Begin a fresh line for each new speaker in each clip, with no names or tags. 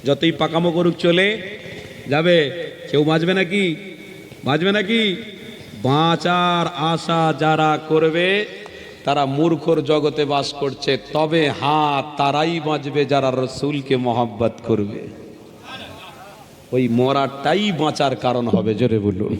যতই পাকামো করুক চলে যাবে। কেউ বাঁচবে নাকি? বাঁচবে নাকি? বাঁচার আশা যারা করবে তারা মূর্খর জগতে বাস করছে। তবে হ্যাঁ, তারাই বাঁচবে যারা রসুলকে মহব্বত করবে। ওই মরাটাই বাঁচার কারণ হবে। জোরে বলুন।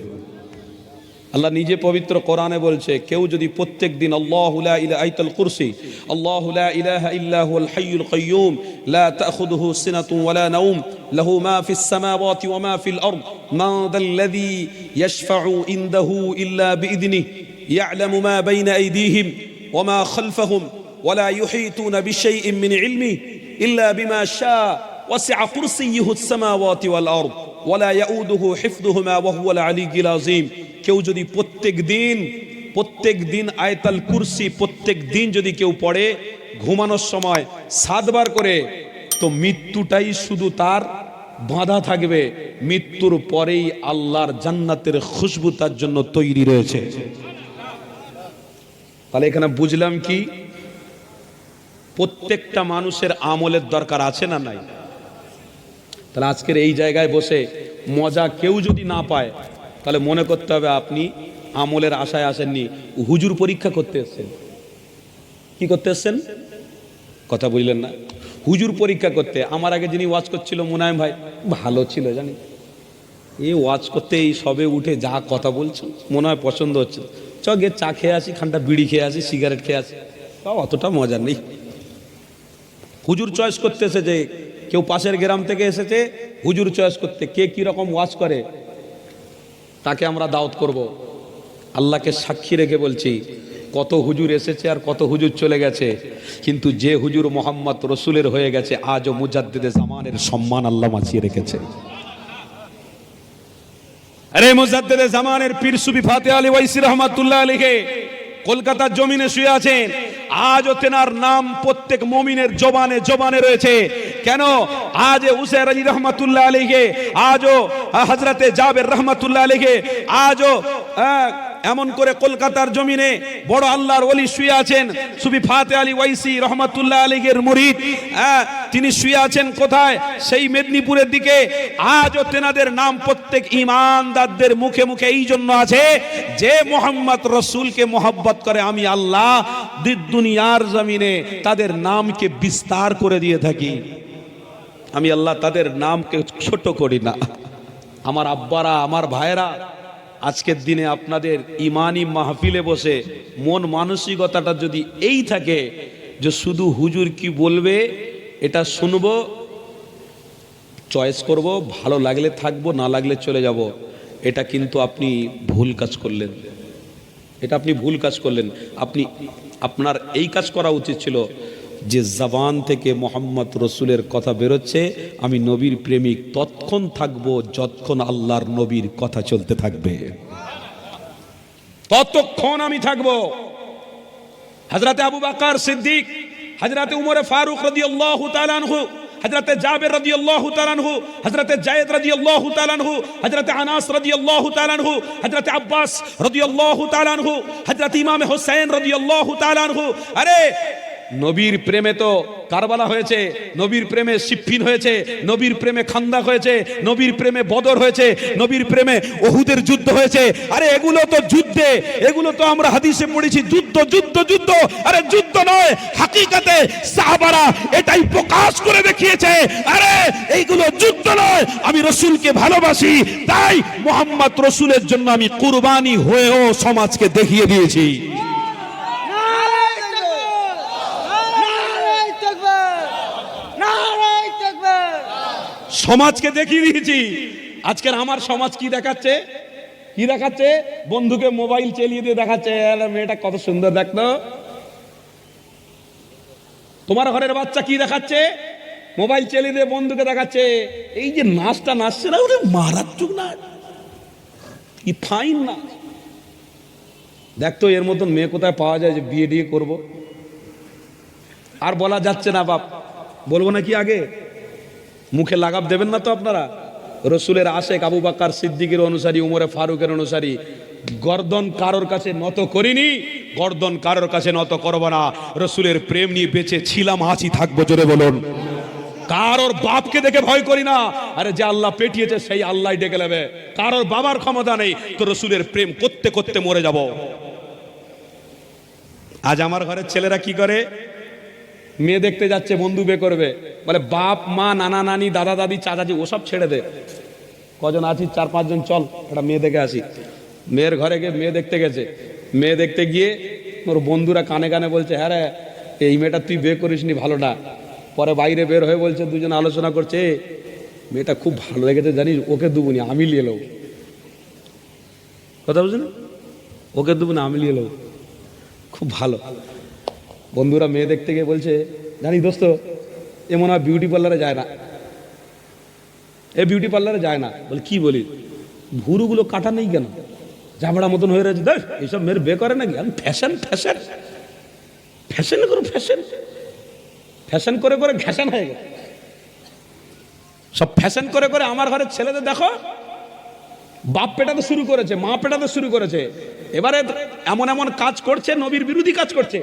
আল্লাহ নিজে পবিত্র কোরআনে বলছে, কেউ যদি প্রত্যেক দিন আল্লাহু লা ইলাহা আয়াতুল কুরসি, আল্লাহু লা ইলাহা ইল্লা হুয়াল হাইয়ুল কাইয়্যুম লা তাখুযুহু সিনাতুন ওয়া লা নাওম লাহু মা ফিস সামাওয়াতি ওয়া মা ফিল আরদ মান যাল্লাযী ইয়াশফাউ ইনদাহু ইল্লা বিইذনিহি ইয়ালামু মা বাইনা আইদিহিম ওয়া মা খালফাহুম ওয়া লা ইউহীতুনা বিশাইইন মিন ইলমিহি ইল্লা বিমা শাআ ওয়াসি'a কুরসিয়্যুহুস সামাওয়াতি ওয়াল আরদ ওয়া লা ইয়াউদুহু হিফযুহুমা ওয়া হুয়াল আলিয়্যুল আযীম। কেউ যদি প্রত্যেক দিন আয়াতুল কুরসি প্রত্যেক দিন যদি কেউ পড়ে ঘুমানোর সময় 7 বার করে, তো মৃত্যুটাই শুধু তার বাঁধা থাকবে। মৃত্যুর পরেই আল্লাহর জান্নাতের খুশবু তার জন্য তৈরি রয়েছে। তাহলে এখানে বুঝলাম কি, প্রত্যেকটা মানুষের আমলের দরকার আছে না নাই? তাহলে আজকের এই জায়গায় বসে মজা কেউ যদি না পায়, তাহলে মনে করতে হবে আপনি আমলের আশায় আসেননি, হুজুর পরীক্ষা করতে এসেছেন। কি করতে এসেছেন? কথা বললেন না। হুজুর পরীক্ষা করতে। আমার আগে যিনি ওয়াজ করছিল মুনায়েম ভাই, ভালো ছিল জানি, এই ওয়াজ করতে এই সবে উঠে যা কথা বলছো মনে হয় পছন্দ হচ্ছে, চ গে চা খেয়ে আসি, খানটা বিড়ি খেয়ে আসি, সিগারেট খেয়ে আসি, তাও অতটা মজা নেই। হুজুর চয়েস করতে এসেছে, কেউ পাশের গ্রাম থেকে এসেছে হুজুর চয়েস করতে, কে কি রকম ওয়াজ করে তাকে আমরা দাওয়াত করব। আল্লাহকে সাক্ষী রেখে বলছি, কত হুজুর এসেছে আর কত হুজুর চলে গেছে, কিন্তু যে হুজুর মোহাম্মদ রসুলের হয়ে গেছে আজও মুজাদ্দিদে জামানের সম্মান আল্লাহ বাঁচিয়ে রেখেছে। আরে মুজাদ্দিদে জামানের পীর সুফি ফাতে আলী ওয়াইসি রহমাতুল্লাহ আলাইহি কলকাতার জমিনে শুয়ে আছেন। আজও তেনার নাম প্রত্যেক মুমিনের জবানে জবানে রয়েছে। কেন? আজ হুসাইন আলী রহমাতুল্লাহ আলাইহি, আজও হযরতে জাবের রহমাতুল্লাহ আলাইহি, আজও এমন করে কলকাতার জমিনে বড় আল্লাহর ওলি শুয়ে আছেন সুফি ফাতে আলী ওয়াইসি রহমাতুল্লাহ আলাইহির মুরিদ। তিনি শুয়ে আছেন কোথায়? সেই মেদিনীপুরের দিকে। আজও তেনাদের নাম প্রত্যেক ঈমানদারদের মুখে মুখে এই জন্য আছে যে মোহাম্মদ রসুলকে মহব্বত করে আমি আল্লাহ দুনিয়ার জমিনে তাদের নামকে বিস্তার করে দিয়ে থাকি। আমি আল্লাহ তাদের নামকে ছোট করি না। আমার আব্বারা, আমার ভাইয়েরা, আজকের দিনে আপনাদের ইমানি মাহফিলে বসে মন মানসিকতাটা যদি এই থাকে যে শুধু হুজুর কি বলবে এটা শুনবো, চয়েস করব, ভালো লাগলে থাকবো, না লাগলে চলে যাব, এটা কিন্তু আপনি ভুল কাজ করলেন। এটা আপনি ভুল কাজ করলেন। আপনার এই কাজ করা উচিত ছিল যে জবান থেকে মোহাম্মদ রসুলের কথা বেরোচ্ছে, আমি নবীর প্রেমিক ততক্ষণ থাকবো যতক্ষণ আল্লাহর নবীর কথা চলতে থাকবে, ততক্ষণ আমি থাকবো। হযরতে আবু বকর সিদ্দিক, হযরতে উমর ফারুক রাদিয়াল্লাহু তাআলা আনহু, হযরতে জাবের রাদিয়াল্লাহু তাআলা আনহু, হযরতে যায়েদ রাদিয়াল্লাহু তাআলা আনহু, হযরতে আনাস রাদিয়াল্লাহু তাআলা আনহু, হযরতে আব্বাস রাদিয়াল্লাহু তাআলা আনহু, হযরতে ইমাম হোসেন রাদিয়াল্লাহু তাআলা আনহু। আরে নবীর প্রেমে তো কারবালা হয়েছে, নবীর প্রেমে সিফফিন হয়েছে, নবীর প্রেমে খান্দাক হয়েছে, নবীর প্রেমে বদর হয়েছে, নবীর প্রেমে উহুদের যুদ্ধ হয়েছে। আরে এগুলো তো যুদ্ধে, এগুলো তো আমরা হাদিসে পড়েছি যুদ্ধ যুদ্ধ যুদ্ধ। আরে যুদ্ধ নয়, হাকিকাতে সাহাবারা এটাই প্রকাশ করে দেখিয়েছে, আরে এইগুলো যুদ্ধ নয়, আমি রসুলকে ভালোবাসি, তাই মোহাম্মদ রসুলের জন্য আমি কুরবানি হয়েও সমাজকে দেখিয়ে দিয়েছি। সমাজকে দেখিয়ে দিয়েছি। আজকের আমার সমাজ কি দেখাচ্ছে? কি দেখাচ্ছে? বন্ধুকে মোবাইল চালিয়ে দিয়ে দেখাচ্ছে, মেয়েটা কত সুন্দর দেখতো। তোমার ঘরের বাচ্চা কি দেখাচ্ছে? মোবাইল চালিয়ে দিয়ে বন্ধুকে দেখাচ্ছে, এই যে নাচটা নাচছে না, ওরে মারাত্মক নাচ, কি ফাইন না। দেখতো এর মতন মেয়ে কোথায় পাওয়া যায় যে বিয়ে দিয়ে করবো। আর বলা যাচ্ছে না বাপ, বলবো নাকি আগে? মুখে লাগাব দেবেন না তো আপনারা? রসুলের আশেক আবু বকর সিদ্দিকের অনুসারী, উমরে ফারুকের অনুসারী, গর্দন কারোর কাছে নত করিনি, গর্দন কারোর কাছে নত করব না। রসুলের প্রেম নিয়ে বেঁচে ছিলাম, আছি, থাকবো। জোরে বলুন। কারোর বাপকে দেখে ভয় করি না, আরে যে আল্লাহ পেটিয়েছে সেই আল্লাহ ডেকে নেবে। কারোর বাবার ক্ষমতা নেই, তো রসুলের প্রেম করতে করতে মরে যাব। আজ আমার ঘরের ছেলেরা কি করে, মেয়ে দেখতে যাচ্ছে, বন্ধু বে করবে, বলে বাপ মা নানা নানি দাদা দাদি চাচাজি ওসব ছেড়ে দে, কজন আছিস 4-5 জন, চল একটা মেয়ে দেখে আসি। মেয়ের ঘরে গিয়ে মেয়ে দেখতে গেছে, মেয়ে দেখতে গিয়ে ওর বন্ধুরা কানে কানে বলছে, হ্যাঁ রে এই মেয়েটা তুই বে করিসনি, ভালো না। পরে বাইরে বের হয়ে বলছে, দুজন আলোচনা করছে, মেয়েটা খুব ভালো লেগেছে জানিস, ওকে দুবুনি আমি নিয়ে এলো। কথা বুঝলেন, ওকে দুবুনি আমি নিয়ে এলো, খুব ভালো। বন্ধুরা মেয়ে দেখতে গিয়ে বলছে, জানি দোস্ত এ মনে হয় বিউটি পার্লারে যায় না, এ বিউটি পার্লারে যায় না। বলে কি বলি, ভুরুগুলো কাটা নেই কেন, জামড়া মতন হয়ে রয়েছে, দেখ এইসব মেয়ের বে করে নাকি। আমি ফ্যাশন ফ্যাশন ফ্যাশন করো, ফ্যাশন ফ্যাশন করে করে ঘ্যাশন হয়ে গেছে সব। ফ্যাশন করে করে আমার ঘরের ছেলেদের দেখো, বাপ পেটাতে শুরু করেছে, মা পেটাতে শুরু করেছে, এবারে এমন এমন কাজ করছে, নবীর বিরোধী কাজ করছে।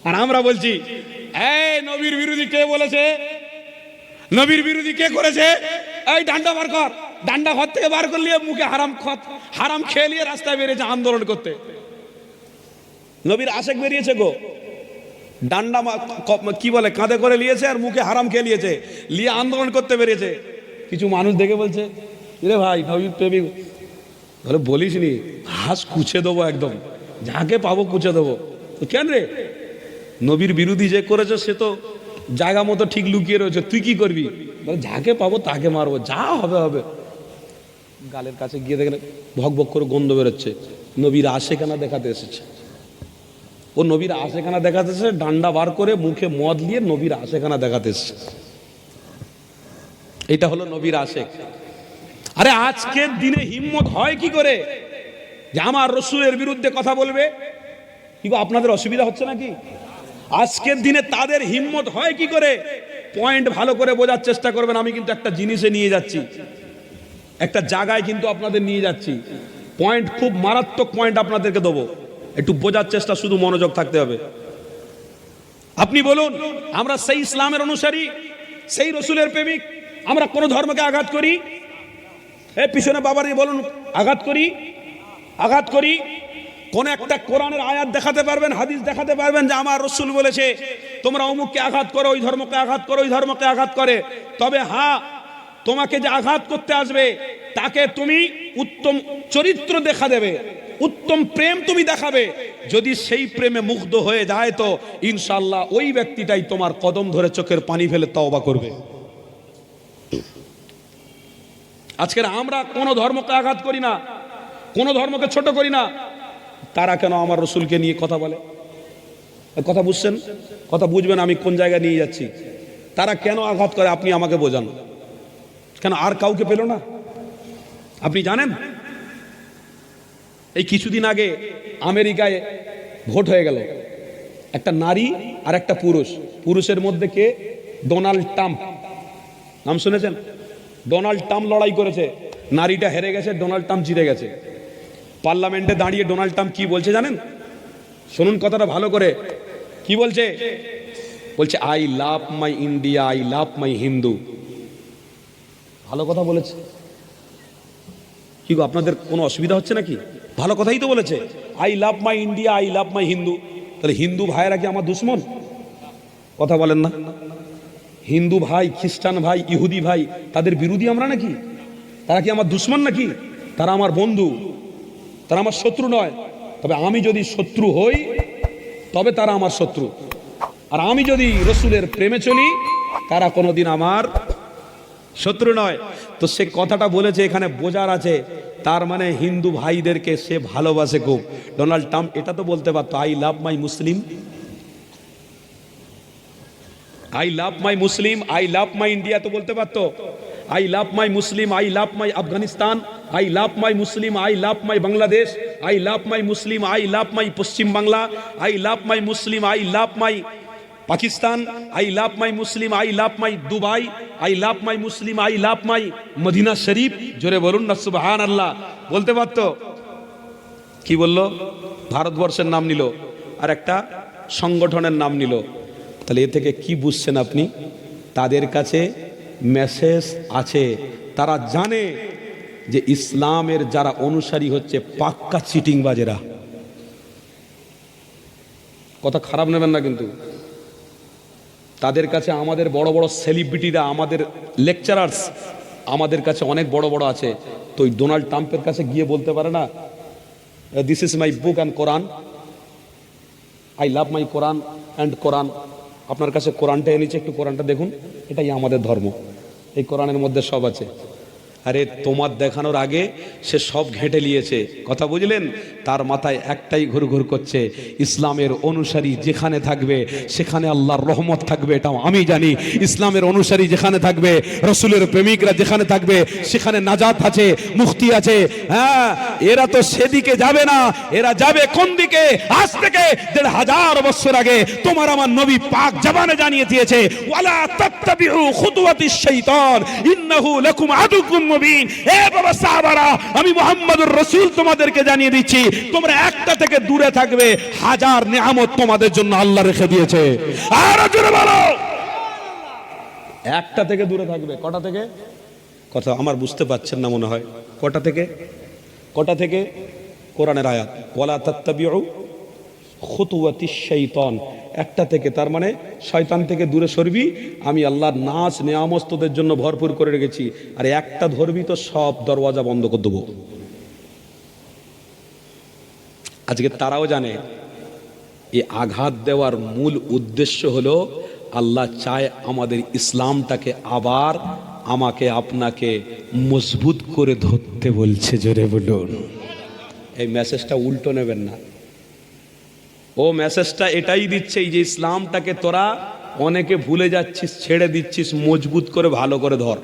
আর আমরা বলছি, এই নবীর বিরোধী কে বলেছে, নবীর বিরোধী কে করেছে, এই ডান্ডা বার কর। ডান্ডা ঘর থেকে বার করলিয়ে মুখে হারাম খেয়ে নিয়ে রাস্তায় বেরিয়েছে আন্দোলন করতে। নবীর আশেক বেরিয়েছে গো, ডান্ডা কি বলে কাঁধে করে নিয়েছে আর মুখে হারাম খেয়ে নিয়েছে, নিয়ে আন্দোলন করতে বেরিয়েছে। কিছু মানুষ দেখে বলছে, রে ভাই নবীর প্রেমিক, বলে বলিস নি, হাঁস কুচে দেবো একদম, যাকে পাবো কুচে দেবো। কেন রে, নবীর বিরোধী যে করেছে সে তো জায়গা মতো ঠিক লুকিয়ে রয়েছে, তুই কি করবি, বলে যাকে পাবো তাকে মারবো, যা হবে হবে। গালের কাছে গিয়ে দেখেন ভক ভক করে গন্ধ বেরোচ্ছে, নবীর আশেখানা দেখাতে এসেছে। ও নবীর আশেখানা দেখাতে এসেছে, ডান্ডা বার করে মুখে মদ নিয়ে নবীর আশেখানা দেখাতে এসেছে। এটা হলো নবীর আশেক। আরে আজকের দিনে হিম্মত হয় কি করে যে আমার রসুলের বিরুদ্ধে কথা বলবে? কি গো আপনাদের অসুবিধা হচ্ছে নাকি? আজকের দিনে তাদের হিম্মত হয় কি করে? পয়েন্ট ভালো করে বোঝার চেষ্টা করবেন। আমি কিন্তু একটা জিনিসে নিয়ে যাচ্ছি, একটা জায়গায় কিন্তু আপনাদের নিয়ে যাচ্ছি, পয়েন্ট খুব মারাত্মক পয়েন্ট আপনাদেরকে দেবো, একটু বোঝার চেষ্টা, শুধু মনোযোগ থাকতে হবে। আপনি বলুন, আমরা সেই ইসলামের অনুসারী, সেই রসুলের প্রেমিক, আমরা কোন ধর্মকে আঘাত করি? এ পিছনে বাবার বলুন, আঘাত করি? আঘাত করি? কোন একটা কোরআনের আয়াত দেখাতে পারবেন, হাদিস দেখাতে পারবেন যে আমার রসুল বলেছে তোমরা অমুককে আঘাত করো, ওই ধর্মকে আঘাত করো, ওই ধর্মকে আঘাত করে? তবে হ্যাঁ, তোমাকে যে আঘাত করতে আসবে তাকে তুমি উত্তম চরিত্র দেখা দেবে, উত্তম প্রেম তুমি দেখাবে। যদি সেই প্রেমে মুগ্ধ হয়ে যায় তো ইনশাআল্লাহ ওই ব্যক্তিটাই তোমার কদম ধরে চোখের পানি ফেলে তওবা করবে। আজকের আমরা কোন ধর্মকে আঘাত করি না, কোন ধর্মকে ছোট করি না। তারা কেন আমার রসুলকে নিয়ে কথা বলে? কথা বুঝছেন? কথা বুঝবেন আমি কোন জায়গায় নিয়ে যাচ্ছি। তারা কেন আঘাত করে আপনি আমাকে বোঝান। কেন আর কাউকে পেল না? আপনি জানেন এই কিছুদিন আগে আমেরিকায় ভোট হয়ে গেল, একটা নারী আর একটা পুরুষ। পুরুষের মধ্যে কে? ডোনাল্ড ট্রাম্প, নাম শুনেছেন? ডোনাল্ড ট্রাম্প লড়াই করেছে, নারীটা হেরে গেছে, ডোনাল্ড ট্রাম্প জিতে গেছে। পার্লামেন্টে দাঁড়িয়ে ডোনাল্ড ট্রাম্প কি বলছে জানেন? শুনুন কথাটা ভালো করে। কি বলছে? বলছে I love my India, I love my Hindu. ভালো কথা বলেছে। কি গো আপনাদের কোনো অসুবিধা হচ্ছে নাকি? ভালো কথাই তো বলেছে, I love my India, I love my Hindu. তাহলে হিন্দু ভাইয়েরা কি আমার দুশ্মন? কথা বলেন না। হিন্দু ভাই, খ্রিস্টান ভাই, ইহুদি ভাই, তাদের বিরোধী আমরা নাকি? তারা কি আমার দুশ্মন নাকি? তারা আমার বন্ধু, তারা আমার শত্রু নয়। তবে আমি যদি শত্রু হই তবে তারা আমার শত্রু, আর আমি যদি রসুলের প্রেমে চলি তারা কোনোদিন আমার শত্রু নয়। তো সে কথাটা বলেছে, এখানে বোঝার আছে, তার মানে হিন্দু ভাইদেরকে সে ভালোবাসে খুব। ডোনাল্ড ট্রাম্প এটা তো বলতে পারতো I love my Muslim, I love my Muslim, I love my India তো বলতে পারতো। I love my Muslim, I love my Afghanistan, I love my Muslim, I love my Bangladesh, I love my Muslim, I love my Paschim Bangla, I love my Muslim, I love my Pakistan, I love my Muslim, I love my Dubai, I love my Muslim, I love my Madina Sharif. জোরে বলুন না সুবহানাল্লাহ। বলতে পারতো। কি বললো? ভারতবর্ষের নাম নিল আর একটা সংগঠনের নাম নিল। তাহলে এ থেকে কি বুঝছেন আপনি? তাদের কাছে মেসেজ আছে, তারা জানে যে ইসলামের যারা অনুসারী হচ্ছে পাক্কা চিটিংবাজেরা। কথা খারাপ নেবেন না কিন্তু। তাদের কাছে আমাদের বড় বড় সেলিব্রিটিরা, আমাদের লেকচারার্স আমাদের কাছে অনেক বড় বড় আছে, তো ওই ডোনাল্ড ট্রাম্পের কাছে গিয়ে বলতে পারে না, this is my book and Quran, I love my Quran and Quran. আপনার কাছে কোরআনটা এনেছে, একটু কোরআনটা দেখুন, এটাই আমাদের ধর্ম, এই কোরআনের মধ্যে সব আছে। আরে তোমার দেখানোর আগে সে সব ঘেঁটে নিয়েছে, কথা বুঝলেন? তার মাথায় একটাই ঘুরঘুর করছে, ইসলামের অনুসারী যেখানে থাকবে সেখানে আল্লাহর রহমত থাকবে, এটাও আমি জানি। ইসলামের অনুসারী যেখানে থাকবে, রসুলের প্রেমিকরা যেখানে থাকবে সেখানে নাজাত আছে, মুক্তি আছে। হ্যাঁ, এরা তো সেদিকে যাবে না, এরা যাবে কোন দিকে? আজ থেকে ১৫০০ বছর আগে তোমার আমার নবী পাক জবানে জানিয়ে দিয়েছে, ওয়ালা তাত্তাবিউ খুতুওয়াতিশ শাইতান ইন্নাহু লাকুম আদুউম মুবিন। এ বাবা সাহাবারা, আমি মুহাম্মদুর রাসূল তোমাদেরকে জানিয়ে দিচ্ছি, তোমরা একটা থেকে দূরে থাকবে, হাজার নিয়ামত তোমাদের জন্য আল্লাহ রেখে দিয়েছে। আর জোরে বলো, একটা থেকে দূরে থাকবে। কটা থেকে? কথা আমার বুঝতে পারছেন না মনে হয়। কটা থেকে? কটা থেকে? কোরআনের আয়াত, ওয়ালা তাত্তাবিউ খুতুওয়াতিশ শাইতান, একটা থেকে। তার মানে শয়তান থেকে দূরে সরবি, আমি আল্লাহর নাজ নেয়ামত তোদের জন্য ভরপুর করে রেখেছি, আর একটা ধরবি তো সব দরওয়াজা বন্ধ করে দেবো। আজকে তারাও জানে এই আঘাত দেওয়ার মূল উদ্দেশ্য হলো আল্লাহ চায় আমাদের ইসলামটাকে আবার আমাকে আপনাকে মজবুত করে ধরতে বলছে। জোরে বলুন। এই মেসেজটা উল্টো নেবেন না, ও মেসেজটা এটাই দিচ্ছে যে ইসলামটাকে তোরা অনেকে ভুলে যাচ্ছিস, ছেড়ে দিচ্ছিস, মজবুত করে ভালো করে ধর।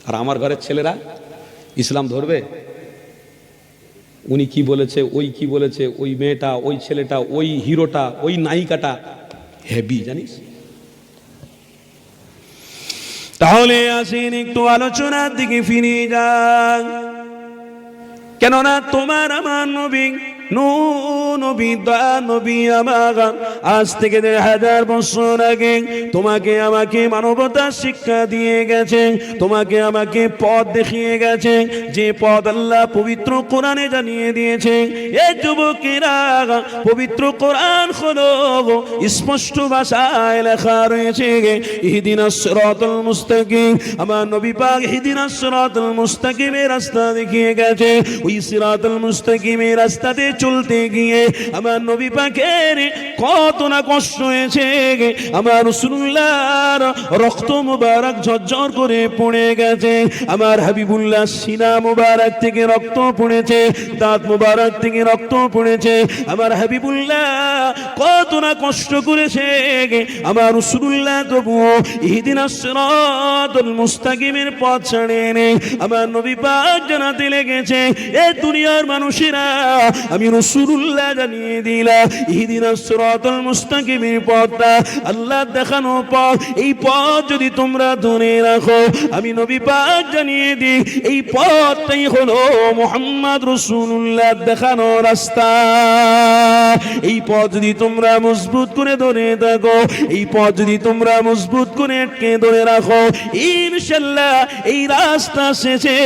আর আমার ঘরের ছেলেরা ইসলাম ধরবে? উনি কি বলেছে, ওই কি বলেছে, ওই মেয়েটা, ওই ছেলেটা, ওই হিরোটা, ওই নায়িকাটা হেভি, জানিস? তাহলে আসেন একটু আলোচনার দিকে ফিরে যান। কেননা তোমার আমার নবী নবী আমার আজ থেকে ১৫০০ বছর আগে তোমাকে আমাকে মানবতার শিক্ষা দিয়ে গেছে, তোমাকে আমাকে পথ দেখিয়ে গেছে, যে পথ আল্লাহ পবিত্র কোরআনে জানিয়ে দিয়েছে। এই যুবকেরা, পবিত্র কোরআন হলো স্পষ্ট ভাষায় লেখা রয়েছে, ইহদিনাস সিরাতাল মুস্তাকিম। আমার নবী পাক ইহদিনাস সিরাতাল মুস্তাকিমের রাস্তা দেখিয়ে গেছে। ওই সিরাতাল মুস্তাকিমের রাস্তাতে চলতে গিয়ে আমার নবী পাকের কত না কষ্ট হয়েছে। আমার রাসূলুল্লাহর রক্ত মুবারক ঝরঝর করে পড়ে গেছে, আমার হাবিবুল্লাহ সিনা মুবারক থেকে রক্ত পড়েছে, দাঁত মুবারক থেকে রক্ত পড়েছে। আমার হাবিবুল্লাহ কত না কষ্ট করেছে, আমার রাসূলুল্লাহ তবুও ইহদিনাস সিরাতাল মুস্তাকিমের পথ ছাড়েনি। আমার নবী পাক জানাতে লেগেছে, এ দুনিয়ার মানুষেরা, আমি রাসূলুল্লাহ জানিয়ে দিলাম ইহদিনাস সিরাতাল মুস্তাকিমের পথটা আল্লাহ দেখানো পথ। এই পথ যদি তোমরা ধরে রাখো, আমি নবী পাক জানিয়ে দিই এই পথটাই হলো মুহাম্মদ রাসূলুল্লাহ দেখানো রাস্তা। এই পথ যদি তোমরা মজবুত করে ধরে থাকো, এই পথ যদি তোমরা মজবুত করে আটকে ধরে রাখো, ইনশাআল্লাহ এই রাস্তা শেষে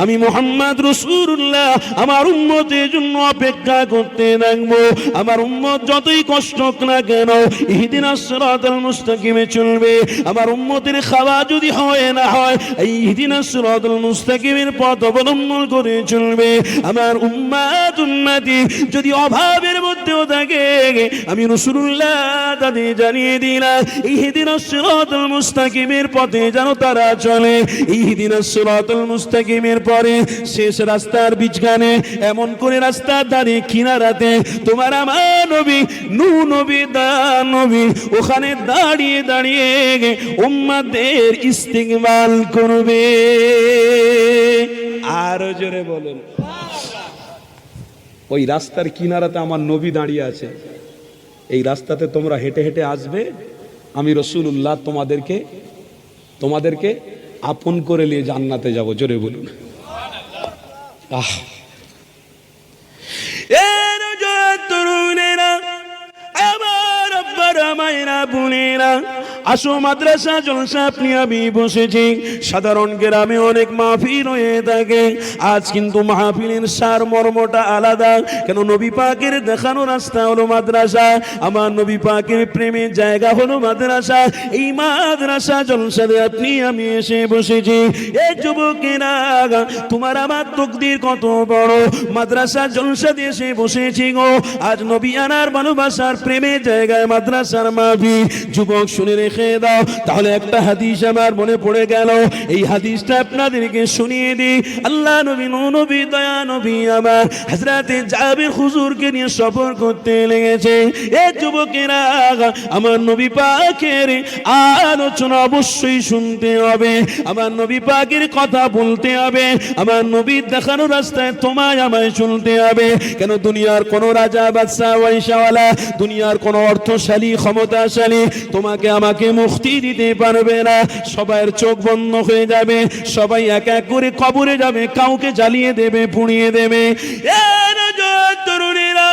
আমি মুহাম্মদ রাসূলুল্লাহ আমার উম্মতের জন্য অপেক্ষা করতে থাকবো। আমার উম্মত যতই কষ্ট হোক না কেন, ইহদিনাস সিরাতাল মুস্তাকিমে চলবে। আমার উম্মতের খাওয়া যদি হয় না হয়, এই ইহদিনাস সিরাতাল মুস্তাকিমের পথ অবলম্বন করে চলবে। আমার উম্মতি যদি অভাবের মধ্যেও থাকে, আমি রাসূলুল্লাহ তাদের জানিয়ে দিলাম ইহদিনাস সিরাতাল মুস্তাকিমের পথে যেন তারা চলে। ইহদিনাস সিরাতাল মুস্তাকিমের পরে শেষ রাস্তার বিচখানে এমন করে রাস্তার ধারে কিনারাতে তোমার আমার নবী নবী নবী ওখানে দাঁড়িয়ে দাঁড়িয়ে উম্মতের ইস্তিকবাল করবে। আরো জোরে বলুন। ওই রাস্তার কিনারাতে আমার নবী দাঁড়িয়ে আছে, এই রাস্তাতে তোমরা হেঁটে হেঁটে আসবে, আমি রাসূলুল্লাহ তোমাদেরকে আপন করে নিয়ে জান্নাতে যাব। জোরে বলুন। আহ, তরুণেরা, আমার আব্বারা মায়েরা বোনেরা,
আসো মাদ্রাসা জলসা আপনি আমি বসেছি। সাধারণ গ্রামে অনেক মাহফিল হয়ে থাকে, আজ কিন্তু মাহফিলের সার মর্মটা আলাদা। কেন? নবী পাকের দেখানো রাস্তা হলো মাদ্রাসা, আমার নবী পাকের প্রেমের জায়গা হলো মাদ্রাসা। এই মাদ্রাসা জলসাতে আপনি আমি এসে বসেছি। এই যুবকেরা, তোমার আমার তকদির কত বড়, মাদ্রাসা জলসাতে এসে বসেছি গো। আজ নবী আনার ভালোবাসার প্রেমের জায়গায় মাদ্রাসার মাহফিল। যুবক শুনে রেখে দাও, তাহলে একটা হাদিস আমার মনে পড়ে গেল, এই হাদিসটা আপনাদেরকে শুনিয়ে দিই। আল্লাহ নবী নবী দয়া নবী আমার হযরতে জাবির হুজুরকে নিয়ে সফর করতে লেগেছে। এ যুবকেরা, আমার নবী পাকের আলোচনা অবশ্যই শুনতে হবে, আমার নবী পাকের কথা বলতে হবে, আমার নবীর দেখানো রাস্তায় তোমায় আমায় চলতে হবে। কেন? দুনিয়ার কোন রাজা বাদশা ওয়াইশাওয়ালা, দুনিয়ার কোন অর্থশালী ক্ষমতাশালী তোমাকে আমাকে মুক্তি দিতে পারবে না। সবার চোখ বন্ধ হয়ে যাবে, সবাই এক এক করে কবরে যাবে, কাউকে জ্বালিয়ে দেবে, পুড়িয়ে দেবে। তরুণীরা,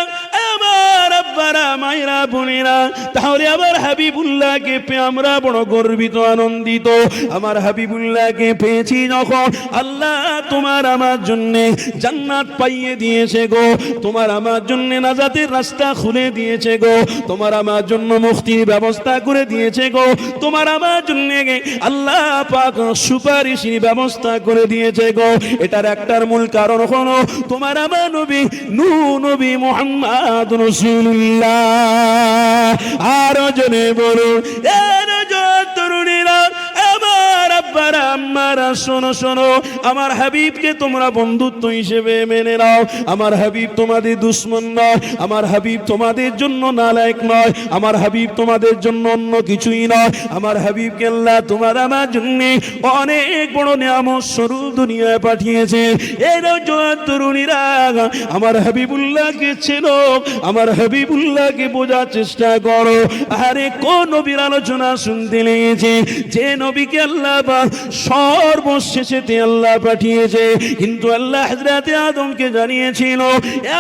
আমার আব্বারা মায়েরা বোনেরা, তাহলে আমার হাবিবুল্লাহকে পেয়ে আমরা বড় গর্বিত আনন্দিত। আমার হাবিবুল্লাহকে পেয়েছি যখন, আল্লাহ তোমার আমার জন্য জান্নাত পাইয়ে দিয়েছে গো, তোমার আমার জন্য নাজাতের রাস্তা খুলে দিয়েছে গো, তোমার আমার জন্য মুক্তির ব্যবস্থা করে দিয়েছে গো, তোমার আমার জন্য আল্লাহ পাক সুপারিশের ব্যবস্থা করে দিয়েছে গো। এটার একটার মূল কারণ হলো তোমার আমার নবী নবী মুহাম্মদ রাসূলুল্লাহ। আরো জনে বলুন, এর তরুণীরা, আমার আব্বারা আম্মারা, শোনো শোনো, আমার হাবিবকে তোমরা বন্ধুত্ব হিসেবে মেনে নাও। আমার হাবিব তোমাদের দুশ্মন নয়, আমার হাবিব তোমাদের জন্য নালায়েক নয়, আমার হাবিব তোমাদের জন্য অন্য কিছুই নয়। আমার হাবিবকে আল্লাহ তোমার আমার জন্য অনেক বড় নিয়ামত স্বরূপ দুনিয়ায় পাঠিয়েছে। এর তরুণীরা, আমার হাবিবুল্লাহকে চেনো, আমার হাবিবুল্লাহকে বোঝার চেষ্টা করো। আরে কোন নবীর আলোচনা শুনতে লেগেছে, যে নবীকে আল্লাহ সর্বশেষেতে আল্লাহ পাঠিয়েছে, কিন্তু আল্লাহ হযরতে আদমকে জানিয়েছিল,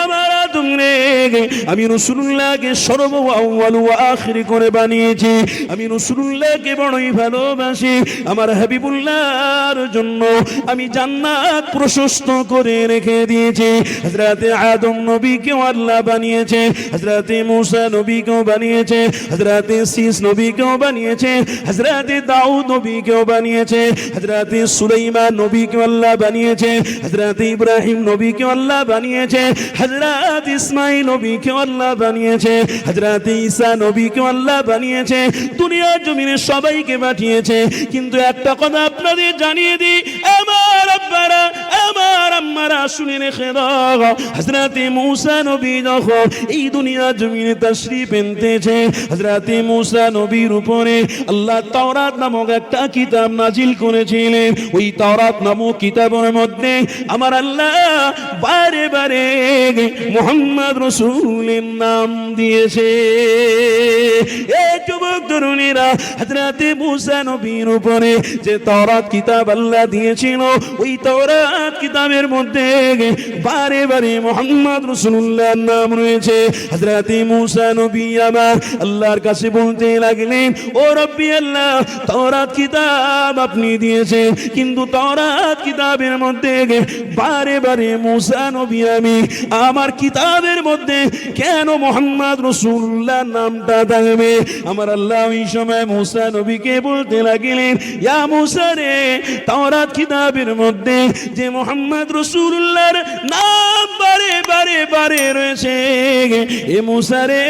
আমার আদম রে, আমি রাসূলুল্লাহকে সর্বআউয়াল ওয়া আখির করে বানিয়েছি, আমি রাসূলুল্লাহকে বড়ই ভালোবাসি, আমার হাবিবুল্লাহর জন্য আমি জান্নাত প্রশস্ত করে রেখে দিয়েছি। হযরতে আদম নবীকেও আল্লাহ বানিয়েছে, হযরতে মূসা নবীকেও বানিয়েছে, হযরতে শীস নবীকেও বানিয়েছে, হযরতে দাউদ নবীকেও বানিয়েছে, হযরতে সুলাইমান নবীকেও আল্লাহ বানিয়েছে, হযরতে ইব্রাহিম নবীকেও আল্লাহ বানিয়েছে, হযরত ইসমাঈল নবীকেও আল্লাহ বানিয়েছে, হযরতে ঈসা নবীকেও আল্লাহ বানিয়েছে, দুনিয়ার জমিনে সবাইকে পাঠিয়েছে। কিন্তু একটা কথা আপনাদের জানিয়ে দিই, আমার আব্বারা আমার আম্মারা শুনে রেখে দাও, হযরতে মূসা নবী যখন এই দুনিয়ার জমিনে তাশরীফ এনেছে, হযরতে মূসা নবীর উপরে আল্লাহ তাওরাত নামক একটা কিতাব নাজিল করেছিলেন। ওই তাওরাত নামক কিতাবের মধ্যে আমার আল্লাহ বারে বারে মুহাম্মদ রাসূলের নাম দিয়েছে। এই যুবক তরুণীরা, হযরতে মূসা নবীর উপরে যে তাওরাত কিতাব আল্লাহ দিয়েছিল, ওই তাওরাত কিতাবের মধ্যে বারে বারে মুহাম্মদ রাসূলুল্লাহর নাম রয়েছে। হযরতে মূসা নবী আমার আল্লাহর কাছে বলতে লাগলেন, ও রব্বি আল্লাহ, তাওরাত কিতাব আপনি দিয়েছেন, কিন্তু তাওরাত কিতাবের মধ্যে বারে বারে মূসা নবী আমি আমার কিতাবের মধ্যে কেন মুহাম্মদ রাসূলুল্লাহ নামটা থাকবে? আমার আল্লাহ ওই সময় মূসা নবীকে বলতে লাগলেন, ইয়া মূসা রে, তাওরাত কিতাবের মধ্যে যে মুহাম্মদ রাসূলুল্লাহর নাম বারে বারে বারে রয়েছে, এ মূসা রে,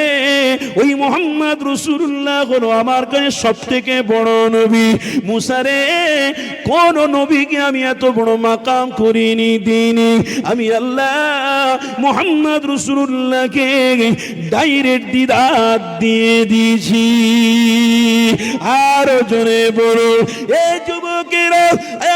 ওই মুহাম্মদ রাসূলুল্লাহ হলো আমার কাছে সবথেকে বড় নবী। মূসা রে, কোন নবীকে আমি এত বড় মাকাম করিনি, দিইনি। আমি আল্লাহ মুহাম্মদ রাসূলুল্লাহকে ডাইরেক্ট দিদার দিয়ে দিয়েছি। আরো জোরে বলো, এই যুবকেরা,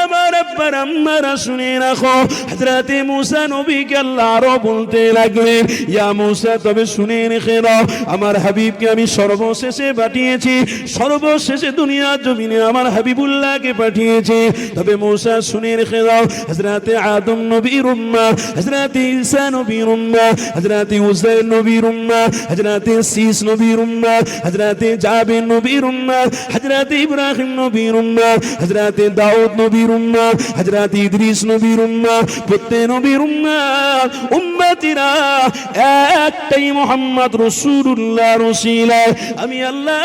আমার আব্বার আম্মারা শুনে রাখো, হযরতে মূসা নবীকে আল্লাহ আল্লাহ আরো বলতে লাগলেন, ইয়া মূসা তবে শুনে রেখে দাও, আমার হাবিবকে আমি সর্বশেষে পাঠিয়েছি, সর্বশেষে দুনিয়ার জমিনে আমার হাবিবুল্লাহকে পাঠিয়েছি। তবে মূসা শুনে রেখে দাও, হযরতে আদম নবীর উম্মাহ, হযরতে ঈসা নবীর উম্মাহ, হযরতে উযাইর নবীর উম্মাহ, হযরতে শীস নবীর উম্মাহ, হযরতে জাবির নবীর উম্মাহ, হযরতে ইব্রাহিম নবীর উম্মাহ, হযরতে দাউদ নবীর উম্মাহ, হযরতে ইদ্রিস নবীর উম্মাহ, প্রত্যেক নবীর উম্মাহ উম্মতিরা একটাই মুহাম্মদ রাসূলুল্লাহ রসিলা, আমি আল্লাহ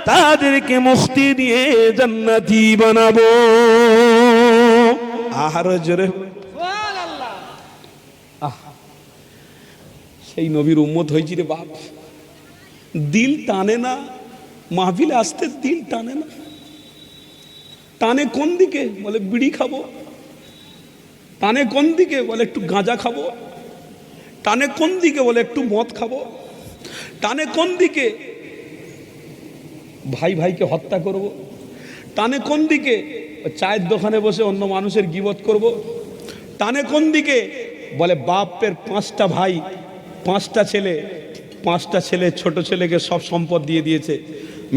তাদেরকে মুক্তি দিয়ে জান্নাতি বানাবো। আর জোরে সেই নবীর উম্মত হয়েছি রে বাপ, দিল টানে না, মাহফিলে আসতে দিল টানে না। টানে কোন দিকে? বলে বিড়ি খাবো। টানে কোন দিকে? বলে একটু গাঁজা খাবো। টানে কোন দিকে? বলে একটু মদ খাবো। টানে কোন দিকে? ভাই ভাইকে হত্যা করব। টানে কোন দিকে? চায়ের দোকানে বসে অন্য মানুষের গীবত করব। টানে কোন দিকে? বলে বাপের 5টা ভাই, 5টা ছেলে, 5টা ছেলে ছোট ছেলেকে সব সম্পদ দিয়ে দিয়েছে,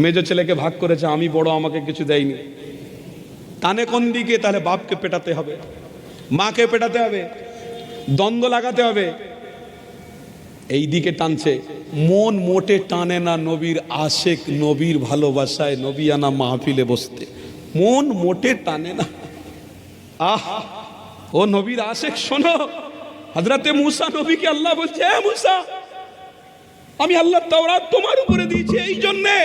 মেজো ছেলেকে ভাগ করেছে, আমি বড়, আমাকে কিছু দেয়নি। টানে কোন দিকে? তাহলে বাপকে পেটাতে হবে, মাকে পেটাতে হবে, দ্বন্দ্ব লাগাতে হবে। এই দিকে টানছে, মন মোটে টানে না নবীর আশেক, নবীর ভালোবাসায় নবিয়ানা মাহফিলে বসতে মন মোটে টানে না। আহ ও নবীর আশেক, শোনো, হযরতে মূসা নবীকে আল্লাহ বলছে, হে মূসা, আমি আল্লাহ তাওরাত তোমার উপরে দিয়েছি এই জন্যে।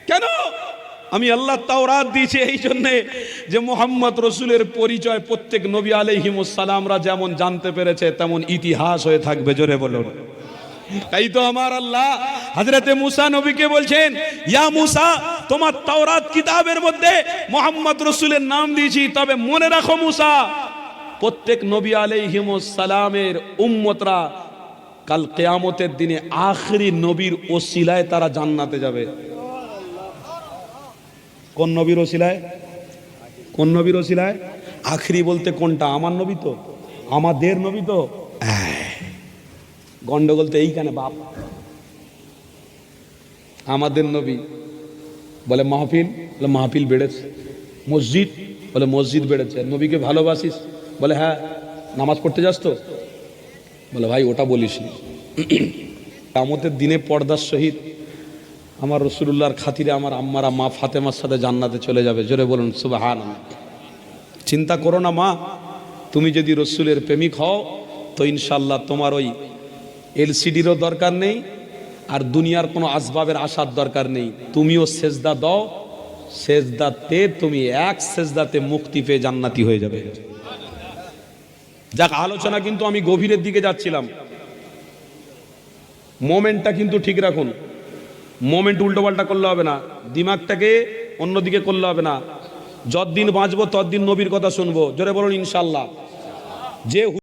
কেন? আমি আল্লাহ তাওরাত দিয়েছি এই জন্যে যে মুহাম্মদ রসুলের পরিচয় প্রত্যেক নবী আলাইহিমুস সালামরা যেমন জানতে পেরেছে তেমন ইতিহাস হয়ে থাকবে। জোরে বলুন। তাই তো আমার আল্লাহ হযরতে মূসা নবীকে বলছেন, ইয়া মূসা, তোমার তাওরাত কিতাবের মধ্যে মুহাম্মদ রসুলের নাম দিয়েছি, তবে মনে রাখো মূসা, প্রত্যেক নবী আলাইহিমুস সালামের উম্মতরা কাল কিয়ামতের দিনে আখরি নবীর ওসিলায় তারা জান্নাতে যাবে। কোন নবীর ওসিলায়? কোন নবীর ওসিলায়? আখরি বলতে কোনটা? আমার নবী তো, আমাদের নবী তো। গন্ডগোল তো এইখানে বাপ। আমাদের নবী বলে মাহফিল, বলে মাহফিল বেড়েছে। মসজিদ, বলে মসজিদ বেড়েছে। নবীকে ভালোবাসিস? বলে হ্যাঁ। নামাজ পড়তে যাস তো? বলে ভাই ওটা বলিস নি। কিয়ামতের দিনে পর্দার সহিত আমার রাসূলুল্লাহর খাতিরে আমার আম্মারা মা ফাতেমার সাথে জান্নাতে চলে যাবে। জোরে বলুন সুবহানাল্লাহ। চিন্তা করো না মা, তুমি যদি রসুলের প্রেমিক হও তো ইনশাল্লাহ তোমার ওই এলসিডিরও দরকার নেই, আর দুনিয়ার কোনো আসবাবের আশার দরকার নেই। তুমিও সেজদা দাও, সেজদাতে তুমি এক সেজদাতে মুক্তি পেয়ে জান্নাতি হয়ে যাবে। যাক, আলোচনা কিন্তু আমি গভীরের দিকে যাচ্ছিলাম। মোমেন্টটা কিন্তু ঠিক রাখুন। মোমেন্ট উল্টোপাল্টা করলে হবে না, দিমাগটাকে অন্যদিকে করলে হবে না। যতদিন বাঁচবো ততদিন নবীর কথা শুনবো। জোরে বলুন ইনশাল্লাহ। যে